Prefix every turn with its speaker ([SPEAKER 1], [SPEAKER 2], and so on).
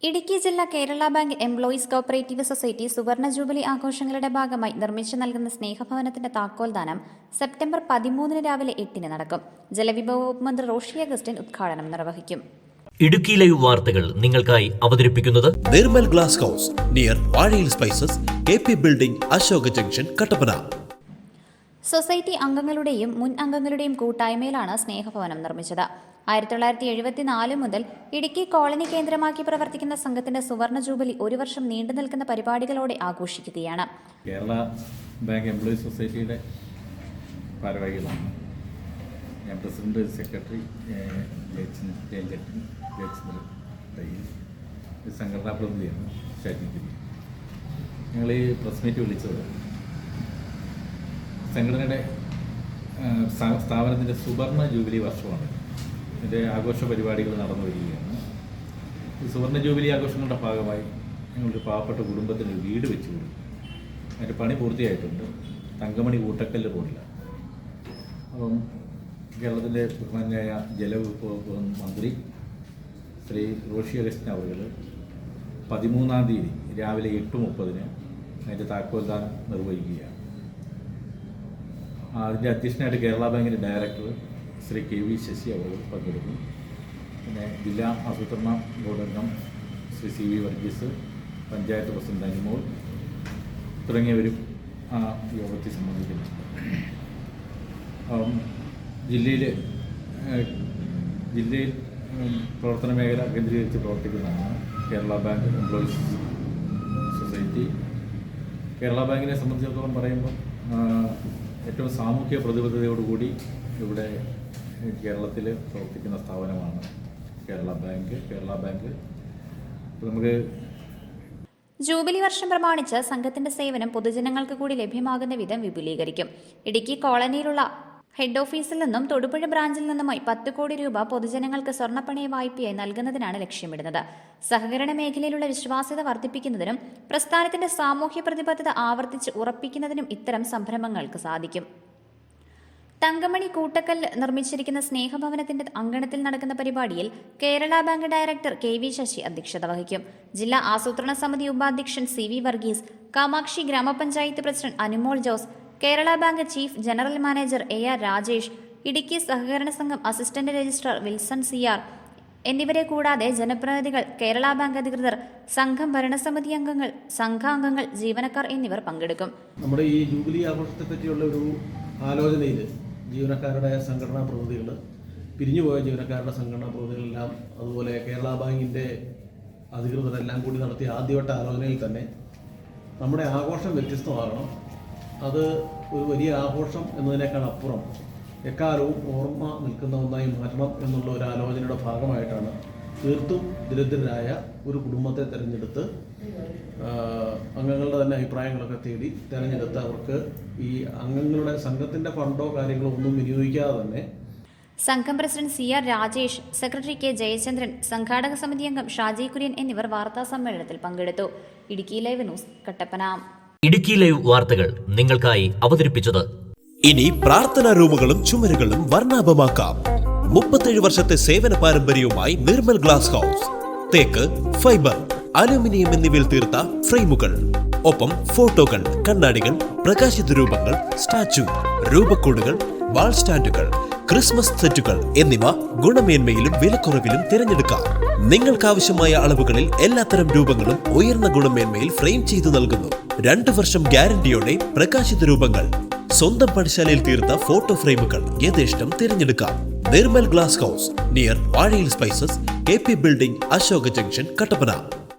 [SPEAKER 1] ഇടുക്കി ജില്ലാ Kerala bank employees cooperative society സുവർണ jubilee ആഘോഷങ്ങളുടെ ഭാഗമായി നിർമ്മിച്ചു നൽകുന്ന സ്നേഹഭവനത്തിന്റെ താക്കോൽദാനം സെപ്റ്റംബർ 13 രാവിലെ 8 നടക്കും. ജലവിഭവ വകുപ്പ് മന്ത്രി റോഷി അഗസ്റ്റിൻ ഉദ്ഘാടനം നിർവഹിക്കും.
[SPEAKER 2] ഇടുക്കി ലൈവ് വാർത്തകൾ നിങ്ങൾക്കായി അവതരിപ്പിക്കുന്നത്
[SPEAKER 3] നിർമ്മൽ ഗ്ലാസ് ഹൗസ് നിയർ വാഴയിൽ spices, KP building, Ashoka junction, Kattappana.
[SPEAKER 1] Society അംഗങ്ങളുടെയും മുൻ അംഗങ്ങളുടെയും കൂട്ടായ്മയിലാണ് സ്നേഹഭവനം നിർമ്മിച്ചത്. 1974 മുതൽ ഇടുക്കി കോളനി കേന്ദ്രമാക്കി പ്രവർത്തിക്കുന്ന സംഘത്തിന്റെ സുവർണ ജൂബിലി ഒരു വർഷം നീണ്ടു നിൽക്കുന്ന പരിപാടികളോടെ ആഘോഷിക്കുകയാണ്.
[SPEAKER 4] കേരള ബാങ്ക് എംപ്ലോയീസ് സൊസൈറ്റിയുടെ ഭാരവാഹികളാണ്. ഞാൻ പ്രസിഡന്റ്, സെക്രട്ടറി, സംഘടനാ പ്രതിനിധിയാണ് ഷാജിഗിരി. ഞങ്ങൾ ഈ പ്രസ് മീറ്റ് വിളിച്ചത് സംഘടനയുടെ സ്ഥാപനത്തിൻ്റെ സുവർണ ജൂബിലി വർഷമാണ്. ഇതിൻ്റെ ആഘോഷ പരിപാടികൾ നടന്നു വരികയാണ്. ഈ സുവർണ ജൂബിലി ആഘോഷങ്ങളുടെ ഭാഗമായി ഞങ്ങളൊരു പാവപ്പെട്ട കുടുംബത്തിന് വീട് വെച്ചു കൊടുക്കും. അതിൻ്റെ പണി പൂർത്തിയായിട്ടുണ്ട്. തങ്കമണി കൂട്ടക്കല്ല് റോഡില്ല. അപ്പം കേരളത്തിൻ്റെ ബഹുമാന്യായ ജലവിഭവ മന്ത്രി ശ്രീ റോഷി അഗസ്റ്റിൻ അവർ 13 തീയതി രാവിലെ 8:30 അതിൻ്റെ താക്കോൽദാനം നിർവഹിക്കുകയാണ്. അതിൻ്റെ അധ്യക്ഷനായിട്ട് കേരള ബാങ്കിൻ്റെ ഡയറക്ടർ ശ്രീ KV ശശി അവർ പങ്കെടുക്കും. പിന്നെ ജില്ലാ ആസൂത്രണ ബോർഡ് അംഗം ശ്രീ CV വർഗീസ്, പഞ്ചായത്ത് പ്രസിഡന്റ് അനിമോൾ തുടങ്ങിയവരും ആ യോഗത്തിൽ സംബന്ധിക്കുന്നുണ്ട്. ജില്ലയിൽ പ്രവർത്തന മേഖല കേന്ദ്രീകരിച്ച് പ്രവർത്തിക്കുന്നതാണ് Kerala bank employees society. Kerala ബാങ്കിനെ സംബന്ധിച്ചിടത്തോളം പറയുമ്പോൾ ഏറ്റവും സാമൂഹ്യ പ്രതിബദ്ധതയോടുകൂടി ഇവിടെ കേരളത്തിൽ പ്രവർത്തിക്കുന്ന സ്ഥാപനമാണ് കേരള ബാങ്ക്. നമുക്ക്
[SPEAKER 1] ജൂബിലി വർഷം പ്രമാണിച്ച് സംഘത്തിന്റെ സേവനം പൊതുജനങ്ങൾക്ക് കൂടി ലഭ്യമാകുന്ന വിധം വിപുലീകരിക്കും. ഇടുക്കി കോളനിയിലുള്ള ഹെഡ് ഓഫീസിൽ നിന്നും തൊടുപുഴ ബ്രാഞ്ചിൽ നിന്നുമായി 10 കോടി രൂപ പൊതുജനങ്ങൾക്ക് സ്വർണ്ണപ്പണയ വായ്പയായി നൽകുന്നതിനാണ് ലക്ഷ്യമിടുന്നത്. സഹകരണ മേഖലയിലുള്ള വിശ്വാസ്യത വർദ്ധിപ്പിക്കുന്നതിനും പ്രസ്ഥാനത്തിന്റെ സാമൂഹ്യ പ്രതിബദ്ധത ആവർത്തിച്ച് ഉറപ്പിക്കുന്നതിനും ഇത്തരം സംരംഭങ്ങൾക്ക് സാധിക്കും. തങ്കമണി കൂട്ടക്കല്ല് നിർമ്മിച്ചിരിക്കുന്ന സ്നേഹഭവനത്തിന്റെ അങ്കണത്തിൽ നടക്കുന്ന പരിപാടിയിൽ Kerala bank director KV Sasi അധ്യക്ഷത വഹിക്കും. ജില്ലാ ആസൂത്രണ സമിതി ഉപാധ്യക്ഷൻ CV വർഗീസ്, കാമാക്ഷി ഗ്രാമപഞ്ചായത്ത് president Anumol Jose, Kerala bank chief general manager AR Rajesh, Idukki സഹകരണ സംഘം അസിസ്റ്റന്റ് രജിസ്ട്രാർ വിൽസൺ CR എന്നിവരെ കൂടാതെ ജനപ്രതിനിധികൾ, കേരള ബാങ്ക് അധികൃതർ, സംഘം ഭരണസമിതി അംഗങ്ങൾ, സംഘാംഗങ്ങൾ, ജീവനക്കാർ എന്നിവർ പങ്കെടുക്കും.
[SPEAKER 5] നമ്മുടെ ഈ ജൂബിലി ആഘോഷത്തെ പറ്റിയുള്ള ഒരു ആലോചനയിൽ ജീവനക്കാരുടെ സംഘടനാ പ്രതിനിധികൾ, പിരിഞ്ഞുപോയ ജീവനക്കാരുടെ സംഘടനാ പ്രതിനിധികളെല്ലാം, അതുപോലെ കേരള ബാങ്കിൻ്റെ അധികൃതരെല്ലാം കൂടി നടത്തിയ ആദ്യവട്ട ആലോചനയിൽ തന്നെ നമ്മുടെ ആഘോഷം വ്യത്യസ്തമാകണം. അത് ഒരു വലിയ ആഘോഷം എന്നതിനേക്കാൾ അപ്പുറം എക്കാലവും ഓർമ്മ നിൽക്കുന്ന ഒന്നായി മാറ്റണം എന്നുള്ള ഒരു ആലോചനയുടെ ഭാഗമായിട്ടാണ് തീർത്തും ദരിദ്രരായ ഒരു കുടുംബത്തെ തിരഞ്ഞെടുത്ത് അംഗങ്ങളുടെ തന്നെ അഭിപ്രായങ്ങളൊക്കെ തേടി തിരഞ്ഞെടുത്ത് അവർക്ക് ഈ അംഗങ്ങളുടെ സംഘത്തിൻ്റെ ഫണ്ടോ കാര്യങ്ങളോ ഒന്നും വിനിയോഗിക്കാതെ തന്നെ
[SPEAKER 1] സംഘം president CR Rajesh, secretary K Jayachandran, സംഘാടക സമിതി അംഗം ഷാജി കുര്യൻ എന്നിവർ വാർത്താ സമ്മേളനത്തിൽ പങ്കെടുത്തു. Idukki live news, Kattappana.
[SPEAKER 2] Idukki live വാർത്തകൾ നിങ്ങൾക്കായി അവതരിപ്പിച്ചത്
[SPEAKER 3] ഇനി പ്രാർത്ഥനാ റൂമുകളും ചുമരുകളും വർണ്ണാഭമാക്കാം. 37 വർഷത്തെ സേവന പാരമ്പര്യവുമായി നിർമ്മൽ ഗ്ലാസ് ഹൗസ്. തേക്ക്, ഫൈബർ, അലൂമിനിയം എന്നിവയിൽ തീർത്ത ഫ്രെയിമുകൾ, ഒപ്പം ഫോട്ടോകൾ, കണ്ണാടികൾ, പ്രകാശിത രൂപങ്ങൾ, സ്റ്റാച്ചു, രൂപക്കൂടുകൾ, വാൾ സ്റ്റാൻഡുകൾ, ക്രിസ്മസ് സെറ്റുകൾ എന്നിവ ഗുണമേന്മയിലും വിലക്കുറവിലും തിരഞ്ഞെടുക്കാം. നിങ്ങൾക്കാവശ്യമായ അളവുകളിൽ എല്ലാത്തരം രൂപങ്ങളും ഉയർന്ന ഗുണമേന്മയിൽ ഫ്രെയിം ചെയ്തു നൽകുന്നു. 2 വർഷം ഗ്യാരണ്ടിയോടെ പ്രകാശിത രൂപങ്ങൾ, സ്വന്തം പണിശാലയിൽ തീർത്ത ഫോട്ടോ ഫ്രെയിമുകൾ യഥേഷ്ടം തിരഞ്ഞെടുക്കാം. നിർമ്മൽ ഗ്ലാസ് ഹൗസ് നിയർ വാഴയിൽ spices, KP building, Ashoka junction, Kattappana.